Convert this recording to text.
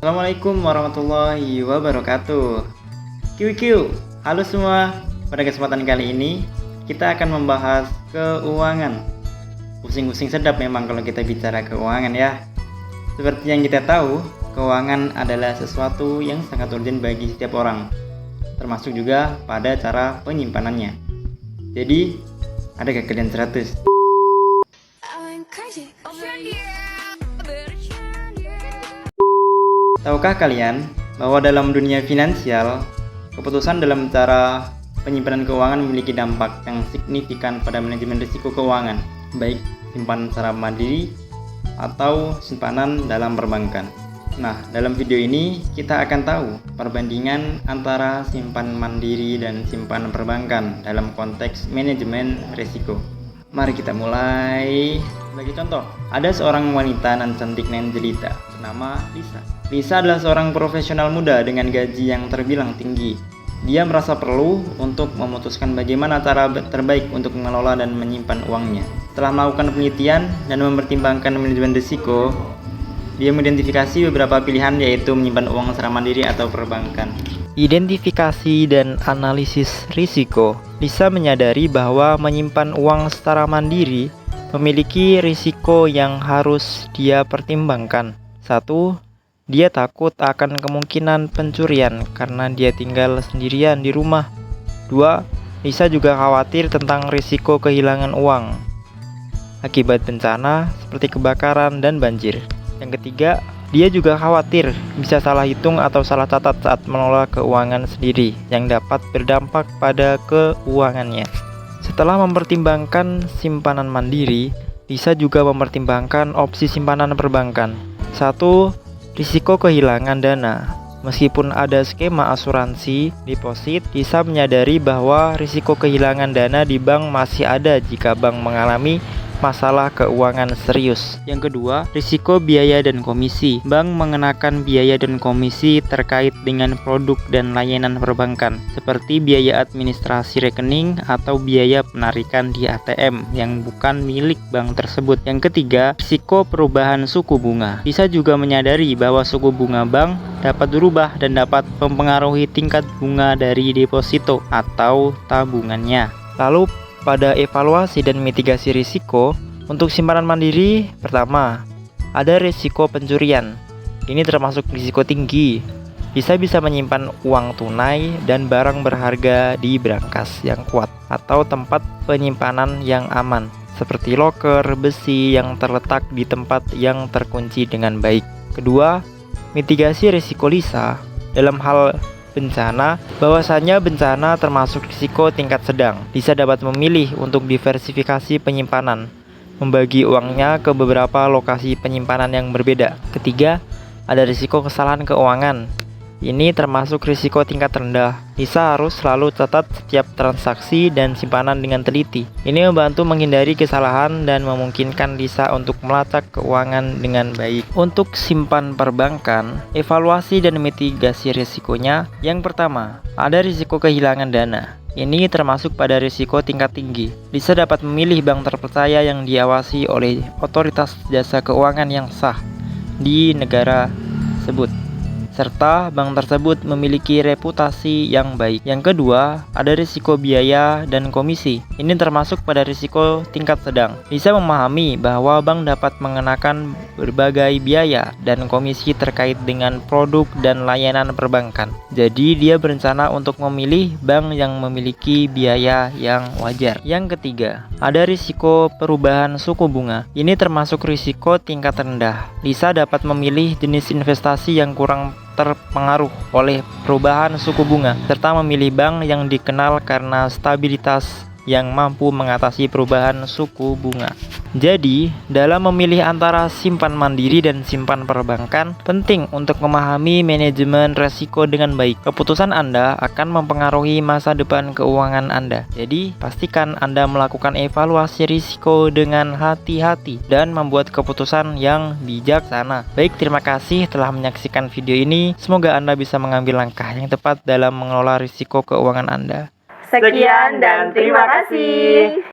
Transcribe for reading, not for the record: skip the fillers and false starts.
Assalamualaikum warahmatullahi wabarakatuh. QQ, halo semua. Pada kesempatan kali ini kita akan membahas keuangan. Pusing-pusing sedap memang kalau kita bicara keuangan ya. Seperti yang kita tahu, keuangan adalah sesuatu yang sangat urgent bagi setiap orang, termasuk juga pada cara penyimpanannya. Jadi, ada gak kalian 100? Tahukah kalian bahwa dalam dunia finansial, keputusan dalam cara penyimpanan keuangan memiliki dampak yang signifikan pada manajemen risiko keuangan, baik simpanan secara mandiri atau simpanan dalam perbankan. Nah, dalam video ini kita akan tahu perbandingan antara simpanan mandiri dan simpanan perbankan dalam konteks manajemen risiko. Mari kita mulai. Sebagai contoh, ada seorang wanita nan cantik nan jelita bernama Lisa. Lisa adalah seorang profesional muda dengan gaji yang terbilang tinggi. Dia merasa perlu untuk memutuskan bagaimana cara terbaik untuk mengelola dan menyimpan uangnya. Setelah melakukan penelitian dan mempertimbangkan manajemen risiko, dia mengidentifikasi beberapa pilihan, yaitu menyimpan uang secara mandiri atau perbankan. Identifikasi dan analisis risiko. Lisa menyadari bahwa menyimpan uang secara mandiri memiliki risiko yang harus dia pertimbangkan. 1. Dia takut akan kemungkinan pencurian karena dia tinggal sendirian di rumah. 2. Lisa juga khawatir tentang risiko kehilangan uang akibat bencana seperti kebakaran dan banjir. Yang ketiga, dia juga khawatir bisa salah hitung atau salah catat saat mengelola keuangan sendiri yang dapat berdampak pada keuangannya. Setelah mempertimbangkan simpanan mandiri, Lisa juga mempertimbangkan opsi simpanan perbankan. 1. Risiko kehilangan dana. Meskipun ada skema asuransi deposit, Lisa menyadari bahwa risiko kehilangan dana di bank masih ada jika bank mengalami masalah keuangan serius. Yang kedua, risiko biaya dan komisi. Bank mengenakan biaya dan komisi terkait dengan produk dan layanan perbankan, seperti biaya administrasi rekening atau biaya penarikan di ATM yang bukan milik bank tersebut. Yang ketiga, risiko perubahan suku bunga. Lisa juga menyadari bahwa suku bunga bank dapat berubah dan dapat mempengaruhi tingkat bunga dari deposito atau tabungannya. Lalu, pada evaluasi dan mitigasi risiko, untuk simpanan mandiri, pertama, ada risiko pencurian. Ini termasuk risiko tinggi. Bisa menyimpan uang tunai dan barang berharga di brankas yang kuat atau tempat penyimpanan yang aman, seperti loker besi yang terletak di tempat yang terkunci dengan baik. Kedua, mitigasi risiko Lisa dalam hal bencana. Bahwasanya bencana termasuk risiko tingkat sedang. Lisa dapat memilih untuk diversifikasi penyimpanan, membagi uangnya ke beberapa lokasi penyimpanan yang berbeda. Ketiga, ada risiko kesalahan keuangan. Ini termasuk risiko tingkat rendah. Lisa harus selalu catat setiap transaksi dan simpanan dengan teliti. Ini membantu menghindari kesalahan dan memungkinkan Lisa untuk melacak keuangan dengan baik. Untuk simpan perbankan, evaluasi dan mitigasi risikonya. Yang pertama, ada risiko kehilangan dana. Ini termasuk pada risiko tingkat tinggi. Lisa dapat memilih bank terpercaya yang diawasi oleh otoritas jasa keuangan yang sah di negara tersebut, serta bank tersebut memiliki reputasi yang baik. Yang kedua, ada risiko biaya dan komisi. Ini termasuk pada risiko tingkat sedang. Lisa memahami bahwa bank dapat mengenakan berbagai biaya dan komisi terkait dengan produk dan layanan perbankan. Jadi, dia berencana untuk memilih bank yang memiliki biaya yang wajar. Yang ketiga, ada risiko perubahan suku bunga. Ini termasuk risiko tingkat rendah. Lisa dapat memilih jenis investasi yang kurang terpengaruh oleh perubahan suku bunga, serta memilih bank yang dikenal karena stabilitas yang mampu mengatasi perubahan suku bunga. Jadi, dalam memilih antara simpan mandiri dan simpan perbankan, penting untuk memahami manajemen risiko dengan baik. Keputusan Anda akan mempengaruhi masa depan keuangan Anda. Jadi, pastikan Anda melakukan evaluasi risiko dengan hati-hati dan membuat keputusan yang bijaksana. Baik, terima kasih telah menyaksikan video ini. Semoga Anda bisa mengambil langkah yang tepat dalam mengelola risiko keuangan Anda. Sekian dan terima kasih.